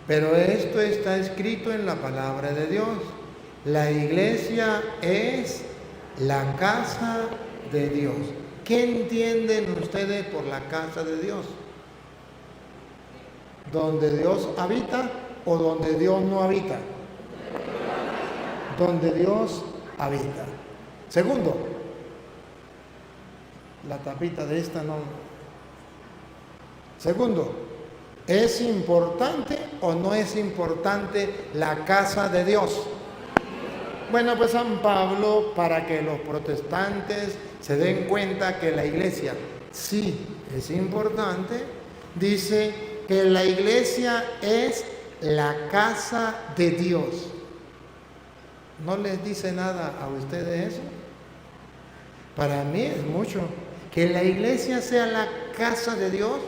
Pero esto está escrito en la palabra de Dios. La iglesia es la casa de Dios. ¿Qué entienden ustedes por la casa de Dios? ¿Donde Dios habita o donde Dios no habita? Donde Dios habita. Segundo, la tapita de esta no. Segundo, ¿es importante o no es importante la casa de Dios? Bueno, pues San Pablo, para que los protestantes se den cuenta que la iglesia sí es importante, dice que la iglesia es la casa de Dios. ¿No les dice nada a ustedes eso? Para mí es mucho. Que la iglesia sea la casa de Dios.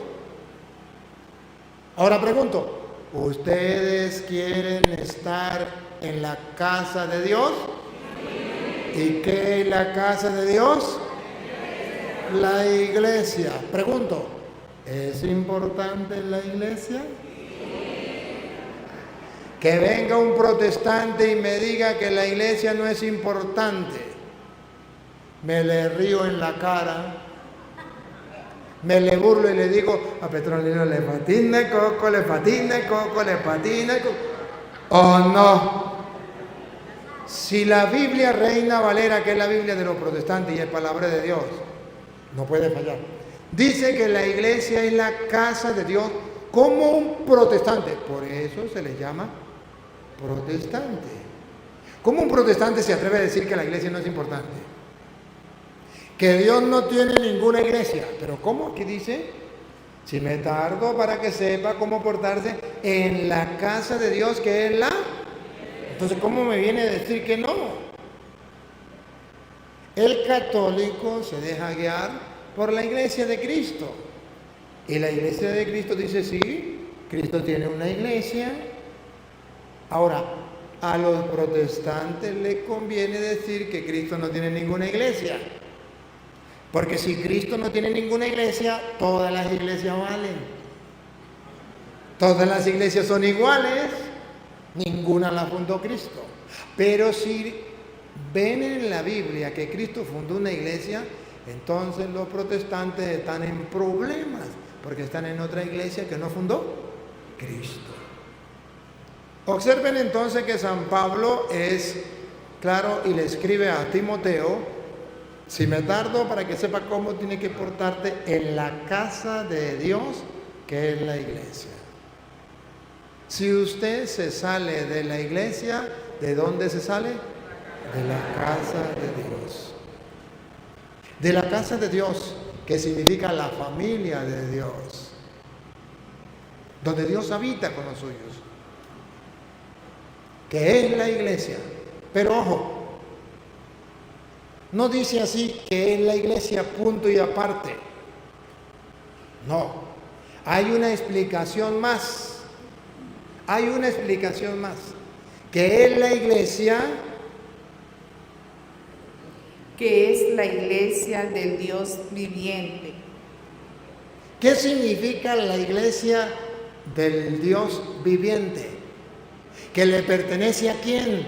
Ahora pregunto, ¿ustedes quieren estar en la casa de Dios? ¿Y qué es la casa de Dios? La iglesia. Pregunto, ¿es importante la iglesia? Que venga un protestante y me diga que la iglesia no es importante. Me le río en la cara, me le burlo y le digo a Petronilo, le patina el coco, le patina el coco, le patina el coco. ¿O no? Si la Biblia Reina Valera, que es la Biblia de los protestantes y es palabra de Dios, no puede fallar, dice que la iglesia es la casa de Dios como un protestante. Por eso se le llama protestante. ¿Cómo un protestante se atreve a decir que la iglesia no es importante? Que Dios no tiene ninguna iglesia. Pero ¿cómo? Aquí dice, si me tardo para que sepa cómo portarse en la casa de Dios, que es la... Entonces, ¿cómo me viene a decir que no? El católico se deja guiar por la iglesia de Cristo. Y la iglesia de Cristo dice, sí, Cristo tiene una iglesia. Ahora, a los protestantes les conviene decir que Cristo no tiene ninguna iglesia. Porque si Cristo no tiene ninguna iglesia, todas las iglesias valen. Todas las iglesias son iguales, ninguna la fundó Cristo. Pero si ven en la Biblia que Cristo fundó una iglesia, entonces los protestantes están en problemas, porque están en otra iglesia que no fundó Cristo. Observen entonces que San Pablo es claro y le escribe a Timoteo, si me tardo para que sepa cómo tiene que portarte en la casa de Dios, que es la iglesia. Si usted se sale de la iglesia, ¿de dónde se sale? De la casa de Dios. De la casa de Dios, que significa la familia de Dios, donde Dios habita con los suyos, que es la iglesia. Pero ojo, no dice así que es la iglesia punto y aparte. No, hay una explicación más. Hay una explicación más. Que es la iglesia, que es la iglesia del Dios viviente. ¿Qué significa la iglesia del Dios viviente? ¿Que le pertenece a quién?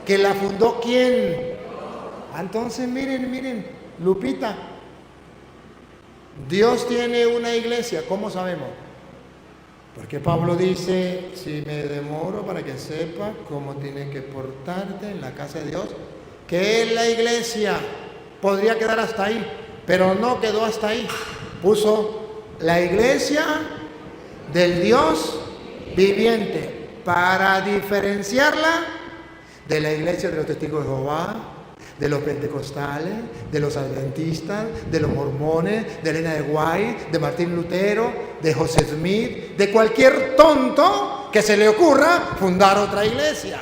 ¿Que la fundó quién? Entonces miren, Lupita, Dios tiene una iglesia, ¿cómo sabemos? Porque Pablo dice, si me demoro para que sepa cómo tienes que portarte en la casa de Dios, que es la iglesia. Podría quedar hasta ahí, pero no quedó hasta ahí. Puso la iglesia del Dios viviente para diferenciarla de la iglesia de los testigos de Jehová, de los pentecostales, de los adventistas, de los mormones, de Elena de White, de Martín Lutero, de José Smith, de cualquier tonto que se le ocurra fundar otra iglesia.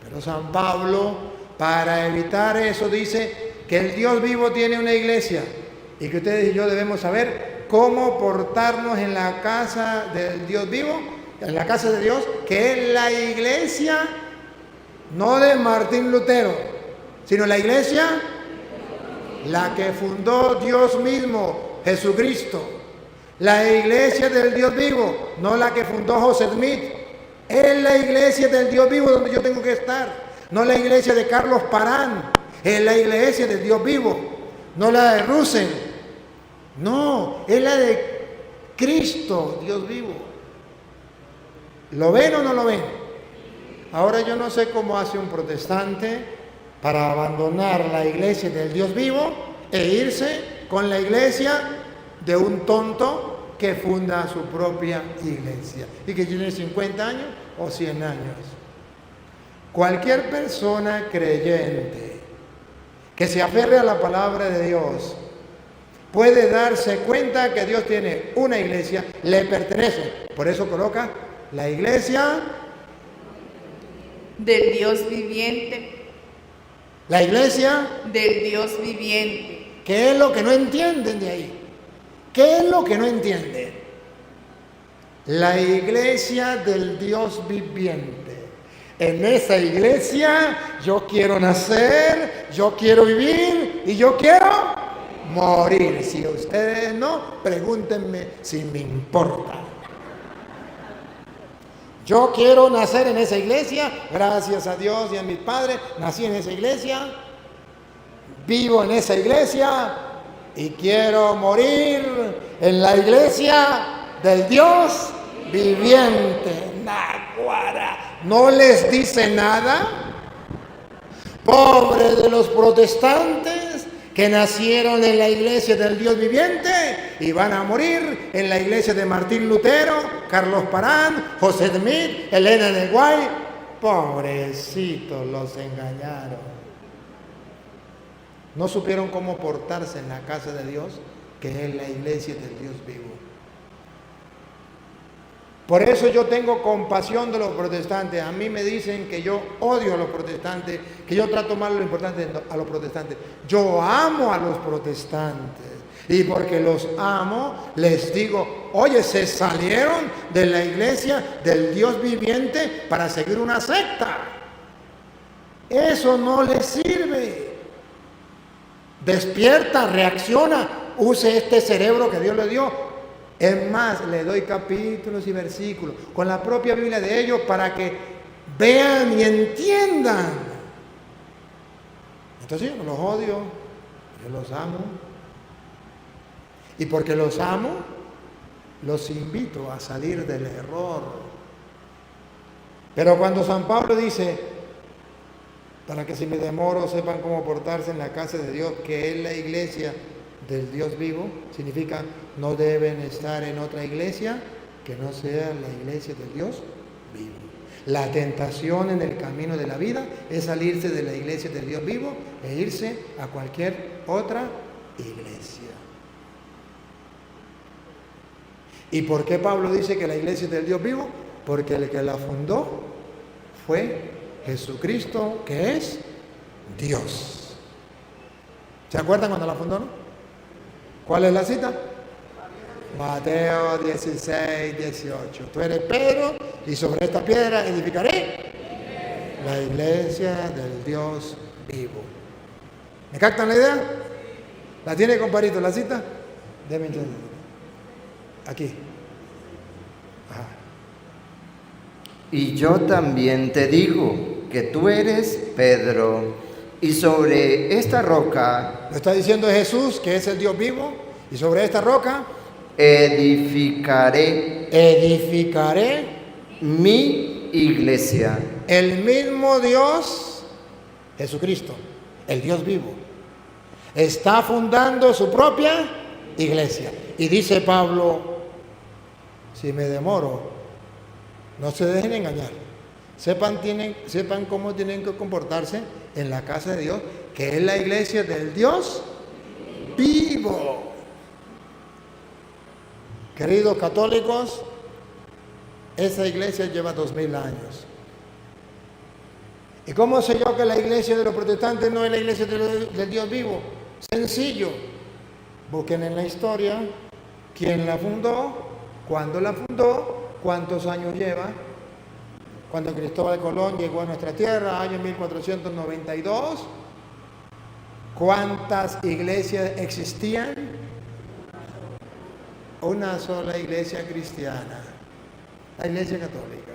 Pero San Pablo, para evitar eso, dice que el Dios vivo tiene una iglesia y que ustedes y yo debemos saber cómo portarnos en la casa del Dios vivo, en la casa de Dios, que es la iglesia, no de Martín Lutero, sino la iglesia, la que fundó Dios mismo, Jesucristo. La iglesia del Dios vivo, no la que fundó José Smith. Es la iglesia del Dios vivo donde yo tengo que estar. No la iglesia de Carlos Parán. Es la iglesia del Dios vivo. No la de Russell. No, es la de Cristo, Dios vivo. ¿Lo ven o no lo ven? Ahora yo no sé cómo hace un protestante para abandonar la iglesia del Dios vivo e irse con la iglesia de un tonto que funda su propia iglesia y que tiene 50 años o 100 años. Cualquier persona creyente que se aferre a la palabra de Dios puede darse cuenta que Dios tiene una iglesia, le pertenece. Por eso coloca la iglesia del Dios viviente. La iglesia del Dios viviente. ¿Qué es lo que no entienden de ahí? ¿Qué es lo que no entienden? La iglesia del Dios viviente. En esa iglesia yo quiero nacer, yo quiero vivir y yo quiero morir. Si ustedes no, pregúntenme si me importa. Yo quiero nacer en esa iglesia, gracias a Dios y a mis padres, nací en esa iglesia, vivo en esa iglesia y quiero morir en la iglesia del Dios viviente. Naguará, ¿no les dice nada? Pobre de los protestantes que nacieron en la iglesia del Dios viviente y van a morir en la iglesia de Martín Lutero, Carlos Parán, José Smith, Elena de White. Pobrecitos, los engañaron. No supieron cómo portarse en la casa de Dios, que es la iglesia del Dios vivo. Por eso yo tengo compasión de los protestantes. A mí me dicen que yo odio a los protestantes, que yo trato mal lo importante a los protestantes. Yo amo a los protestantes. Y porque los amo, les digo, oye, se salieron de la iglesia del Dios viviente para seguir una secta. Eso no les sirve. Despierta, reacciona, use este cerebro que Dios le dio. Es más, le doy capítulos y versículos con la propia Biblia de ellos para que vean y entiendan. Entonces yo no los odio, yo los amo. Y porque los amo, los invito a salir del error. Pero cuando San Pablo dice, para que si me demoro sepan cómo portarse en la casa de Dios, que es la iglesia del Dios vivo, significa no deben estar en otra iglesia que no sea la iglesia del Dios vivo. La tentación en el camino de la vida es salirse de la iglesia del Dios vivo e irse a cualquier otra iglesia. ¿Y por qué Pablo dice que la iglesia es del Dios vivo? Porque el que la fundó fue Jesucristo, que es Dios. ¿Se acuerdan cuando la fundó, no? ¿Cuál es la cita? Mateo 16, 18. Tú eres Pedro y sobre esta piedra edificaré la iglesia del Dios vivo. ¿Me captan la idea? ¿La tiene, compadrito, la cita? Déjame entender. Aquí. Ajá. Y yo también te digo que tú eres Pedro, y sobre esta roca... Lo está diciendo Jesús, que es el Dios vivo, y sobre esta roca... Edificaré mi iglesia. El mismo Dios, Jesucristo, el Dios vivo, está fundando su propia iglesia. Y dice Pablo, si me demoro, no se dejen engañar. Sepan cómo tienen que comportarse en la casa de Dios, que es la iglesia del Dios vivo. Queridos católicos, esa iglesia lleva 2000 años. ¿Y cómo sé yo que la iglesia de los protestantes no es la iglesia del Dios vivo? Sencillo. Busquen en la historia quién la fundó, cuándo la fundó, cuántos años lleva. Cuando Cristóbal Colón llegó a nuestra tierra, año 1492, ¿cuántas iglesias existían? una sola iglesia cristiana, la iglesia católica.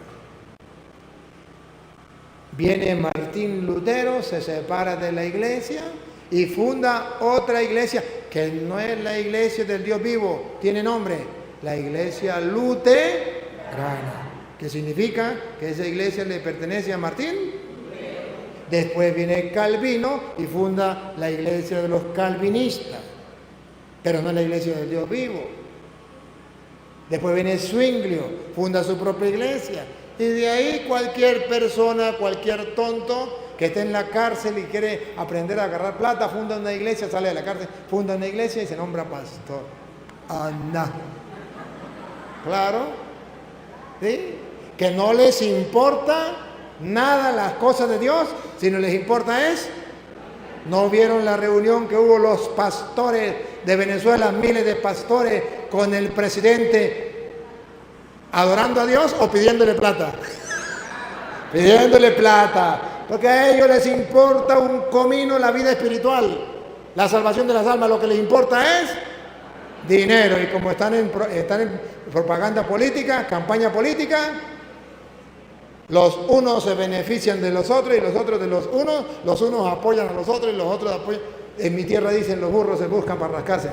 Viene Martín Lutero, se separa de la iglesia y funda otra iglesia que no es la iglesia del Dios vivo, tiene nombre, la iglesia luterana, que significa que esa iglesia le pertenece a Martín. Después viene Calvino y funda la iglesia de los calvinistas, pero no es la iglesia del Dios vivo. Después viene Zwinglio, funda su propia iglesia. Y de ahí cualquier persona, cualquier tonto que esté en la cárcel y quiere aprender a agarrar plata, funda una iglesia, sale de la cárcel, funda una iglesia y se nombra pastor. Anda. Claro. ¿Sí? Que no les importa nada las cosas de Dios, sino les importa es. ¿No vieron la reunión que hubo los pastores de Venezuela, miles de pastores, con el presidente adorando a Dios o pidiéndole plata? Pidiéndole plata, porque a ellos les importa un comino la vida espiritual, la salvación de las almas. Lo que les importa es dinero, y como están en propaganda política, campaña política, los unos se benefician de los otros y los otros de los unos apoyan a los otros y los otros apoyan. En mi tierra dicen, los burros se buscan para rascarse.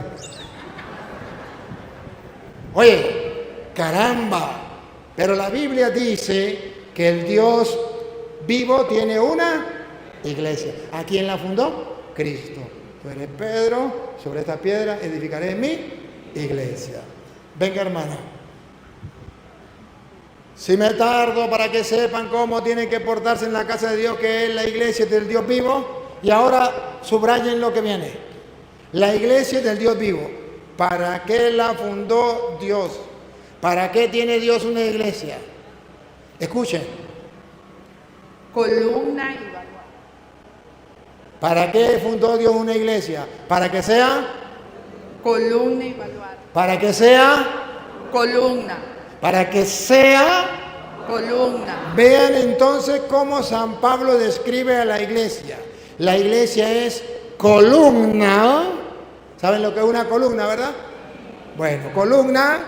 Oye, caramba, pero la Biblia dice que el Dios vivo tiene una iglesia. ¿A quién la fundó? Cristo. Tú eres Pedro, sobre esta piedra edificaré mi iglesia. Venga, hermana. Si me tardo para que sepan cómo tienen que portarse en la casa de Dios, que es la iglesia del Dios vivo, y ahora subrayen lo que viene. La iglesia del Dios vivo. ¿Para qué la fundó Dios? ¿Para qué tiene Dios una iglesia? Escuchen. Columna y baluarte. ¿Para qué fundó Dios una iglesia? ¿Para que sea? Columna y baluarte. ¿Para que sea? Columna. Para que sea. Columna. Vean entonces cómo San Pablo describe a la iglesia. La iglesia es columna. ¿Saben lo que es una columna, verdad? Bueno, columna.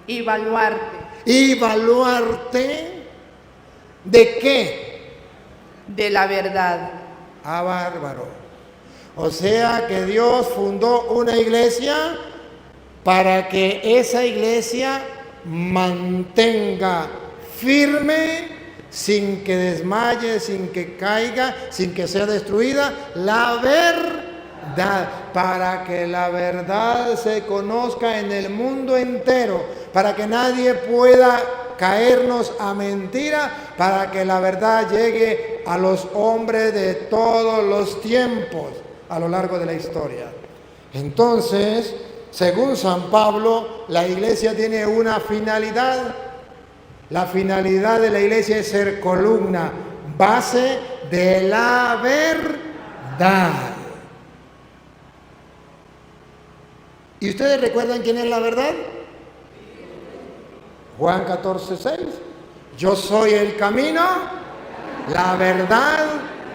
Y baluarte. Y baluarte. ¿De qué? De la verdad. Ah, bárbaro. O sea que Dios fundó una iglesia para que esa iglesia mantenga firme, sin que desmaye, sin que caiga, sin que sea destruida, la verdad, para que la verdad se conozca en el mundo entero, para que nadie pueda caernos a mentira, para que la verdad llegue a los hombres de todos los tiempos a lo largo de la historia. Entonces, según San Pablo, la iglesia tiene una finalidad. La finalidad de la iglesia es ser columna, base de la verdad. ¿Y ustedes recuerdan quién es la verdad? Juan 14:6. Yo soy el camino, la verdad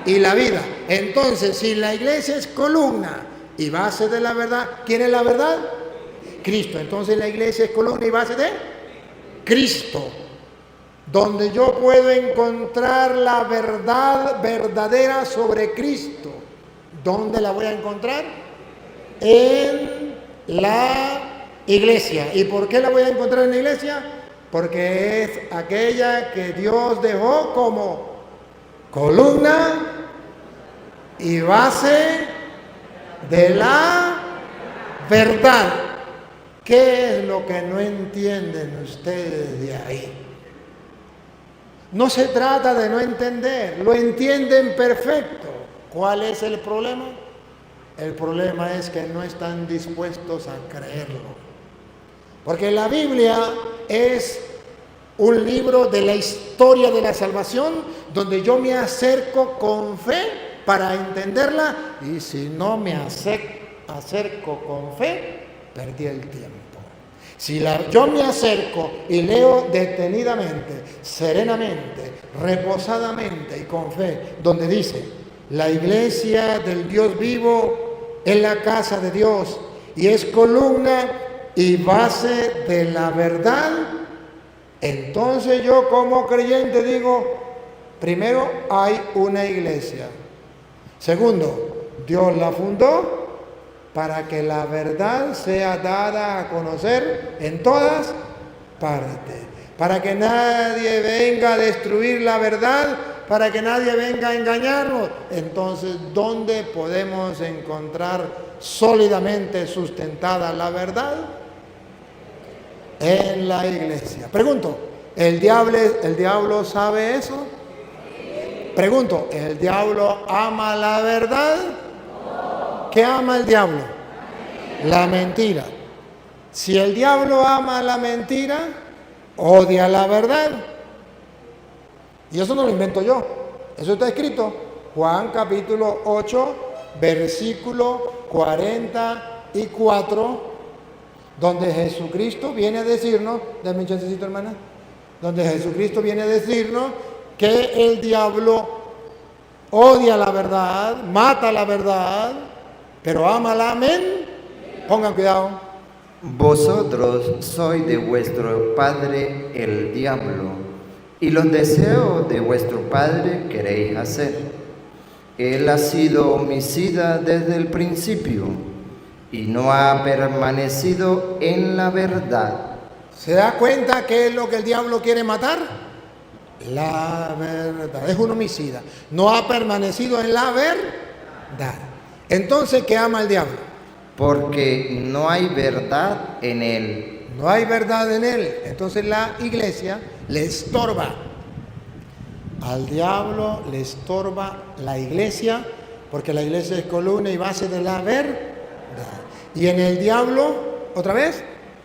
y la vida. Entonces, si la iglesia es columna y base de la verdad, ¿quién es la verdad? Cristo. Entonces la iglesia es columna y base de Cristo. Donde yo puedo encontrar la verdad verdadera sobre Cristo. ¿Dónde la voy a encontrar? En la iglesia. ¿Y por qué la voy a encontrar en la iglesia? Porque es aquella que Dios dejó como columna y base de la verdad. ¿Qué es lo que no entienden ustedes de ahí? No se trata de no entender, lo entienden perfecto. ¿Cuál es el problema? El problema es que no están dispuestos a creerlo. Porque la Biblia es un libro de la historia de la salvación, donde yo me acerco con fe para entenderla, y si no me acerco con fe, perdí el tiempo. Si yo me acerco y leo detenidamente, serenamente, reposadamente y con fe, donde dice, la iglesia del Dios vivo es la casa de Dios y es columna y base de la verdad, entonces yo como creyente digo, primero, hay una iglesia. Segundo, Dios la fundó para que la verdad sea dada a conocer en todas partes. Para que nadie venga a destruir la verdad, para que nadie venga a engañarnos. Entonces, ¿dónde podemos encontrar sólidamente sustentada la verdad? En la iglesia. Pregunto, ¿el diablo sabe eso? Pregunto, ¿el diablo ama la verdad? ¿Qué ama el diablo? La mentira. Si el diablo ama la mentira, odia la verdad. Y eso no lo invento yo. Eso está escrito. Juan capítulo 8, versículo 44, donde Jesucristo viene a decirnos, dame un chancecito, hermana, donde Jesucristo viene a decirnos que el diablo odia la verdad, mata la verdad, pero ama la amén. Pongan cuidado. Vosotros sois de vuestro padre el diablo, y los deseos de vuestro padre queréis hacer. Él ha sido homicida desde el principio, y no ha permanecido en la verdad. ¿Se da cuenta qué es lo que el diablo quiere matar? La verdad. Es un homicida. No ha permanecido en la verdad. Entonces, ¿qué ama el diablo? Porque no hay verdad en él. No hay verdad en él. Entonces la iglesia le estorba. Al diablo le estorba la iglesia, porque la iglesia es columna y base de la verdad. Y en el diablo, otra vez,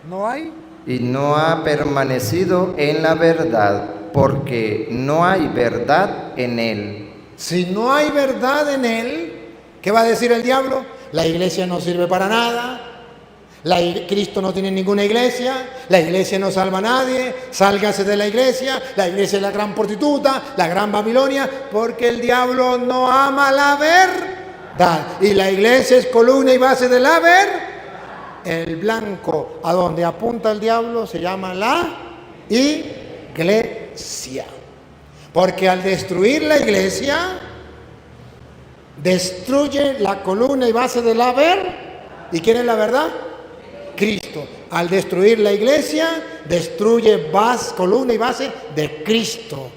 no hay. Y no ha permanecido en la verdad, porque no hay verdad en él. Si no hay verdad en él, ¿qué va a decir el diablo? La iglesia no sirve para nada. Cristo no tiene ninguna iglesia. La iglesia no salva a nadie. Sálgase de la iglesia. La iglesia es la gran prostituta, la gran Babilonia, porque el diablo no ama la verdad. Y la iglesia es columna y base de la verdad. El blanco a donde apunta el diablo se llama la iglesia. Porque al destruir la iglesia, destruye la columna y base de la verdad. ¿Y quién es la verdad? Cristo. Al destruir la iglesia, destruye columna y base de Cristo.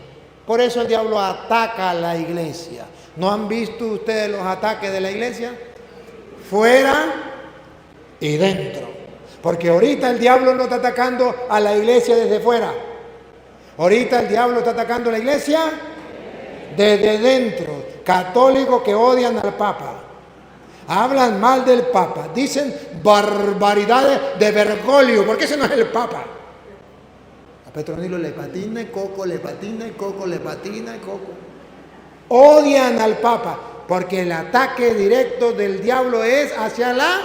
Por eso el diablo ataca a la iglesia. ¿No han visto ustedes los ataques de la iglesia? Fuera y dentro. Porque ahorita el diablo no está atacando a la iglesia desde fuera. Ahorita el diablo está atacando a la iglesia desde dentro. Católicos que odian al Papa, hablan mal del Papa, dicen barbaridades de Bergoglio, porque ese no es el Papa. A Petronilo le patina y Coco, le patina y Coco, le patina y Coco. Odian al Papa, porque el ataque directo del diablo es hacia la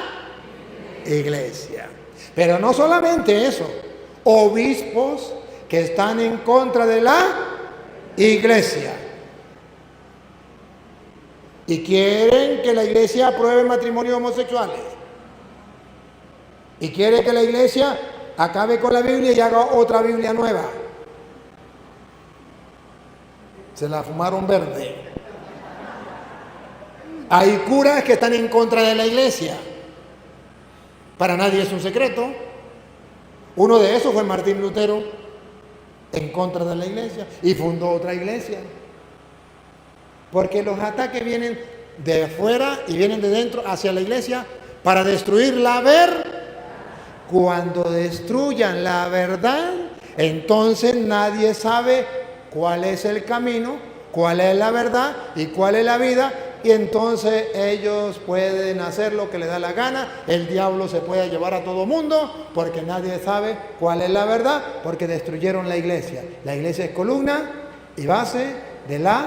iglesia. Pero no solamente eso, obispos que están en contra de la iglesia y quieren que la iglesia apruebe matrimonios homosexuales y quieren que la iglesia acabe con la Biblia y haga otra Biblia nueva. Se la fumaron verde. Hay curas que están en contra de la iglesia. Para nadie es un secreto. Uno de esos fue Martín Lutero, en contra de la iglesia, y fundó otra iglesia. Porque los ataques vienen de afuera y vienen de dentro hacia la iglesia para destruir la verdad. Cuando destruyan la verdad, entonces nadie sabe cuál es el camino, cuál es la verdad y cuál es la vida. Y entonces ellos pueden hacer lo que les da la gana. El diablo se puede llevar a todo mundo porque nadie sabe cuál es la verdad, porque destruyeron la iglesia. La iglesia es columna y base de la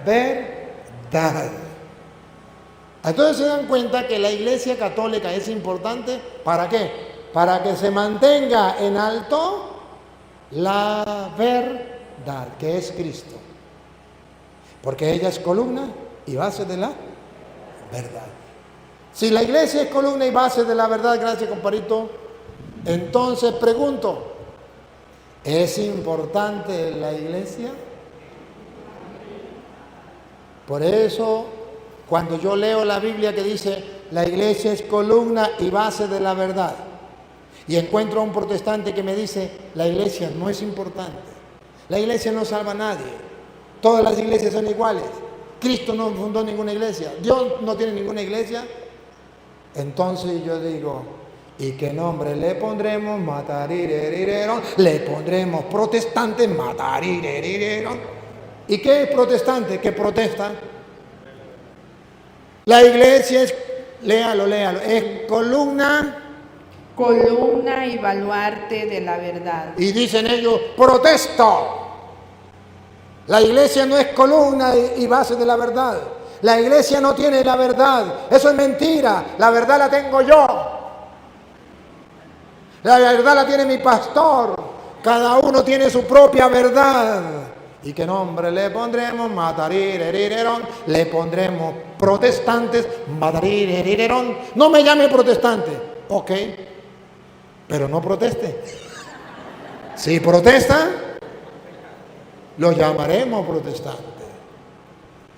verdad. Entonces se dan cuenta que la iglesia católica es importante. ¿Para qué? Para que se mantenga en alto la verdad, que es Cristo. Porque ella es columna y base de la verdad. Si la iglesia es columna y base de la verdad, gracias comparito, Entonces pregunto, ¿es importante la iglesia? Por eso, cuando yo leo la Biblia que dice, la iglesia es columna y base de la verdad, y encuentro a un protestante que me dice, la iglesia no es importante, la iglesia no salva a nadie, todas las iglesias son iguales, Cristo no fundó ninguna iglesia, Dios no tiene ninguna iglesia, entonces yo digo, ¿y qué nombre le pondremos? Matarirerirerón. Le pondremos protestante, matarirerirerón. ¿Y qué es protestante? ¿Qué protesta? La iglesia es, léalo, es columna. Columna y baluarte de la verdad. Y dicen ellos, protesto. La iglesia no es columna y base de la verdad. La iglesia no tiene la verdad. Eso es mentira. La verdad la tengo yo. La verdad la tiene mi pastor. Cada uno tiene su propia verdad. ¿Y qué nombre le pondremos? Matarirerirerón. Le pondremos protestantes. Matarirerirerón. No me llame protestante. Ok. Pero no proteste. Si protesta, lo llamaremos protestante.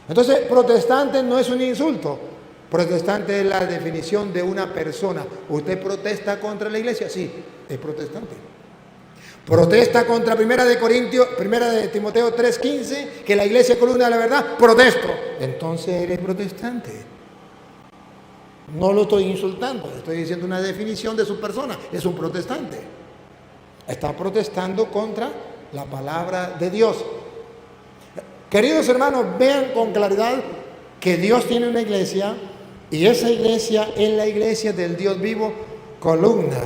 Entonces, protestante no es un insulto. Protestante es la definición de una persona. ¿Usted protesta contra la iglesia? Sí, es protestante. Protesta contra Primera de Timoteo 3:15, que la iglesia es columna de la verdad. Protesto. Entonces eres protestante. No lo estoy insultando, estoy diciendo una definición de su persona. Es un protestante. Está protestando contra la palabra de Dios. Queridos hermanos, vean con claridad que Dios tiene una iglesia y esa iglesia es la iglesia del Dios vivo, columna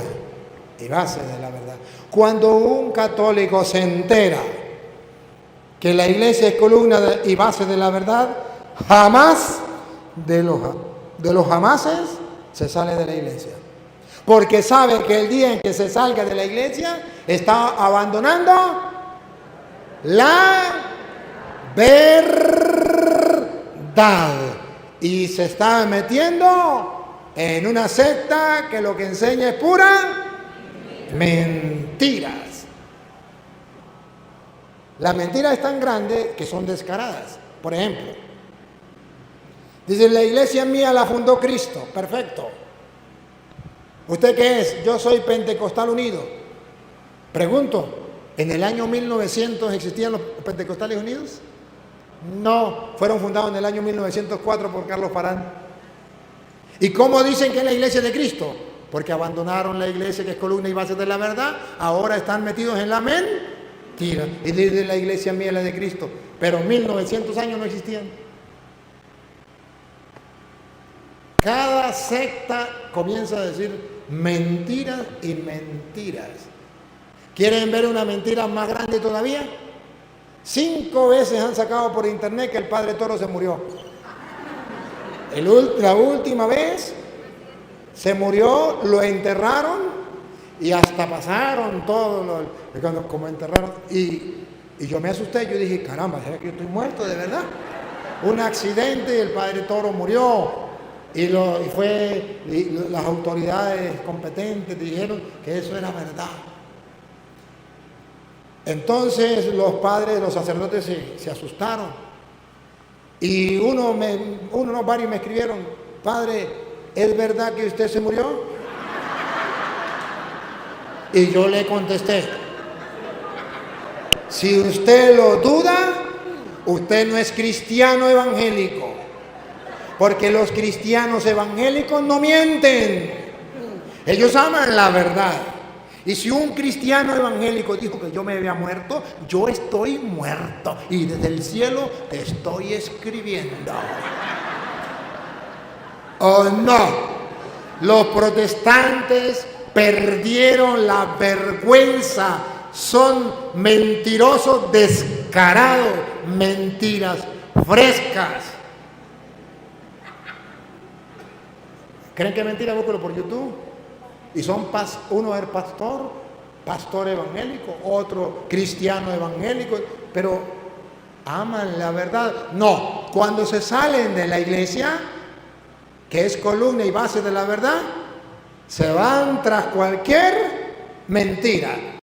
y base de la verdad. Cuando un católico se entera que la iglesia es columna y base de la verdad, jamás de los jamases se sale de la iglesia. Porque sabe que el día en que se salga de la iglesia está abandonando la verdad y se está metiendo en una secta que lo que enseña es pura mentiras. Las mentiras es tan grande que son descaradas. Por ejemplo, dice, la iglesia mía la fundó Cristo. Perfecto. ¿Usted qué es? Yo soy Pentecostal Unido. Pregunto, ¿en el año 1900 existían los Pentecostales Unidos? No, fueron fundados en el año 1904 por Carlos Farán. ¿Y cómo dicen que es la iglesia de Cristo? Porque abandonaron la iglesia que es columna y base de la verdad, ahora están metidos en la mentira. Y dice, la iglesia mía es la de Cristo, pero 1900 años no existían. Cada secta comienza a decir mentiras y mentiras. ¿Quieren ver una mentira más grande todavía? 5 veces han sacado por internet que el Padre Toro se murió. La última vez se murió, lo enterraron y hasta pasaron todo como enterraron. Y yo me asusté, yo dije, caramba, ¿será que yo estoy muerto de verdad? Un accidente y el Padre Toro murió. Y las autoridades competentes dijeron que eso era verdad. Entonces los sacerdotes se asustaron. Y varios me escribieron, padre, ¿es verdad que usted se murió? Y yo le contesté, si usted lo duda, usted no es cristiano evangélico. Porque los cristianos evangélicos no mienten. Ellos aman la verdad. Y si un cristiano evangélico dijo que yo me había muerto, yo estoy muerto. Y desde el cielo te estoy escribiendo. ¿O no? Los protestantes perdieron la vergüenza. Son mentirosos descarados. Mentiras frescas. ¿Creen que es mentira? Búsquelo por YouTube. Y son uno es pastor evangélico, otro cristiano evangélico, pero aman la verdad. No, cuando se salen de la iglesia, que es columna y base de la verdad, se van tras cualquier Mentira.